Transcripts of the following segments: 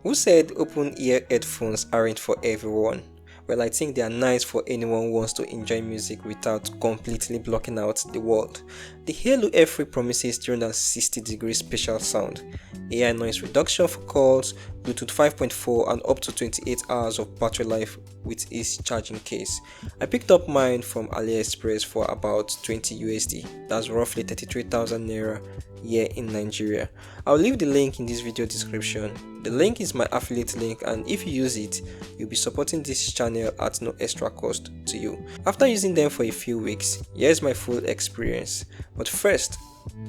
Who said open ear headphones aren't for everyone? Well, I think they are nice for anyone who wants to enjoy music without completely blocking out the world. The Haylou Airfree promises 360-degree spatial sound, AI noise reduction for calls, Bluetooth 5.4 and up to 28 hours of battery life with its charging case. I picked up mine from AliExpress for about 20 USD, that's roughly 33,000 naira here in Nigeria. I'll leave the link in this video description. The link is my affiliate link, and if you use it, you'll be supporting this channel at no extra cost to you. After using them for a few weeks, here's my full experience. But first,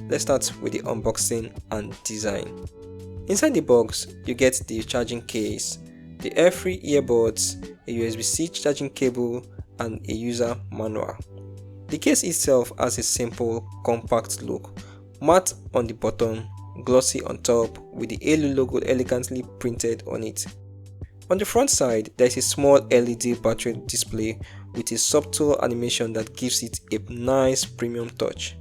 let's start with the unboxing and design. Inside the box, you get the charging case, the Airfree earbuds, a USB-C charging cable, and a user manual. The case itself has a simple, compact look, matte on the bottom, glossy on top, with the Haylou logo elegantly printed on it. On the front side, there is a small LED battery display with a subtle animation that gives it a nice premium touch.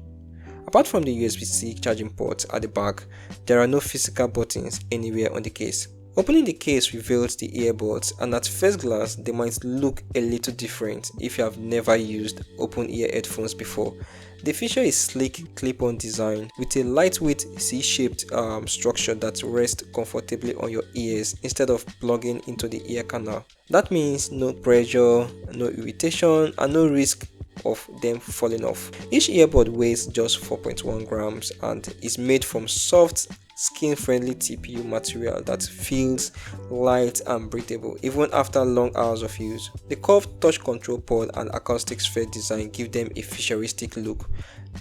Apart from the USB-C charging port at the back, there are no physical buttons anywhere on the case. Opening the case reveals the earbuds, and at first glance they might look a little different if you have never used open ear headphones before. The feature is sleek clip-on design with a lightweight C-shaped structure that rests comfortably on your ears instead of plugging into the ear canal. That means no pressure, no irritation, and no risk of them falling off. Each earbud weighs just 4.1 grams and is made from soft, skin-friendly TPU material that feels light and breathable even after long hours of use. The curved touch control port and acoustic sphere design give them a futuristic look.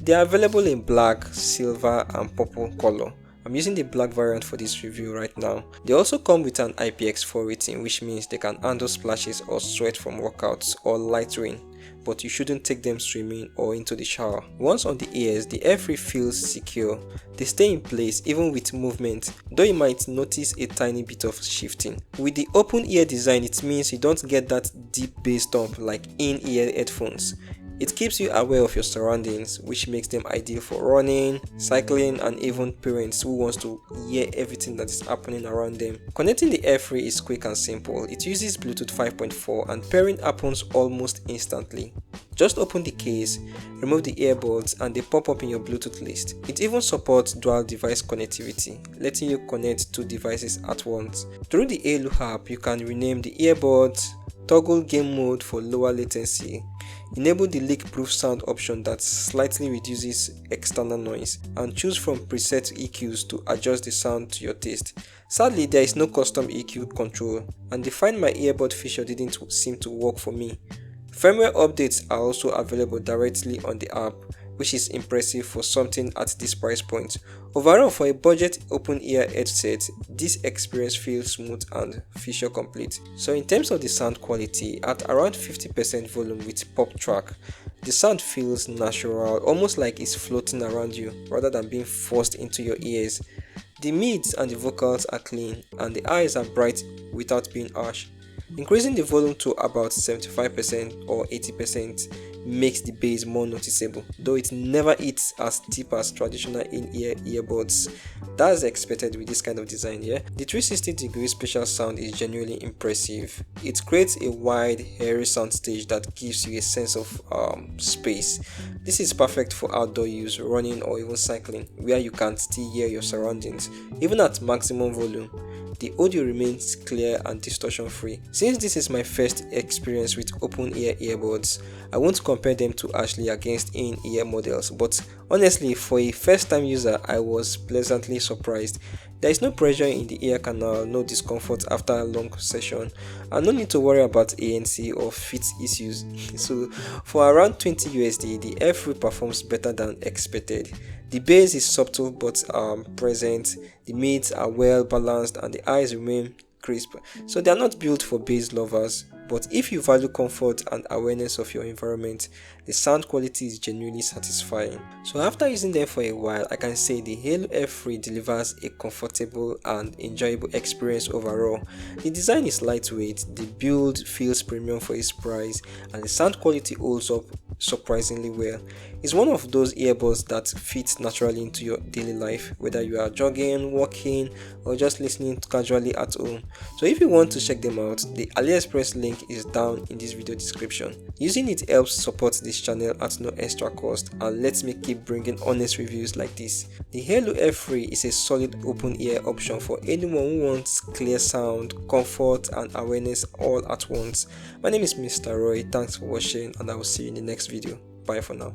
They are available in black, silver, and purple color. I'm using the black variant for this review right now. They also come with an IPX4 rating, which means they can handle splashes or sweat from workouts or light rain, but you shouldn't take them swimming or into the shower. Once on the ears, the Airfree feels secure. They stay in place even with movement, though you might notice a tiny bit of shifting. With the open ear design, it means you don't get that deep bass thump like in-ear headphones. It keeps you aware of your surroundings, which makes them ideal for running, cycling, and even parents who wants to hear everything that is happening around them. Connecting the Airfree is quick and simple. It uses Bluetooth 5.4 and pairing happens almost instantly. Just open the case, remove the earbuds, and they pop up in your Bluetooth list. It even supports dual device connectivity, letting you connect two devices at once. Through the Haylou app, you can rename the earbuds, toggle game mode for lower latency, enable the leak-proof sound option that slightly reduces external noise, and choose from preset EQs to adjust the sound to your taste. Sadly, there is no custom EQ control, and the Find My Earbud feature didn't seem to work for me. Firmware updates are also available directly on the app, which is impressive for something at this price point. Overall, for a budget open ear headset, this experience feels smooth and feature complete. So in terms of the sound quality, at around 50% volume with pop track, the sound feels natural, almost like it's floating around you rather than being forced into your ears. The mids and the vocals are clean, and the highs are bright without being harsh. Increasing the volume to about 75% or 80% makes the bass more noticeable, though it never hits as deep as traditional in-ear earbuds. That's expected with this kind of design here. The 360-degree spatial sound is genuinely impressive. It creates a wide, airy soundstage that gives you a sense of space. This is perfect for outdoor use, running, or even cycling, where you can still hear your surroundings, even at maximum volume. The audio remains clear and distortion free. Since this is my first experience with open ear earbuds, I won't compare them to Ashley against in-ear models, but honestly, for a first time user, I was pleasantly surprised. There is no pressure in the ear canal, no discomfort after a long session, and no need to worry about ANC or fit issues. So for around 20 USD, the Airfree performs better than expected. The bass is subtle but present, the mids are well balanced, and the highs remain crisp. So they are not built for bass lovers, but if you value comfort and awareness of your environment, the sound quality is genuinely satisfying. So after using them for a while, I can say the Haylou Airfree delivers a comfortable and enjoyable experience overall. The design is lightweight, the build feels premium for its price, and the sound quality holds up surprisingly well. It's one of those earbuds that fits naturally into your daily life, whether you are jogging, walking, or just listening casually at home. So if you want to check them out, the AliExpress link is down in this video description. Using it helps support this channel at no extra cost and lets me keep bringing honest reviews like this. The Haylou Airfree is a solid open ear option for anyone who wants clear sound, comfort and awareness all at once. My name is Mr. Roy, thanks for watching and I will see you in the next video. Bye for now.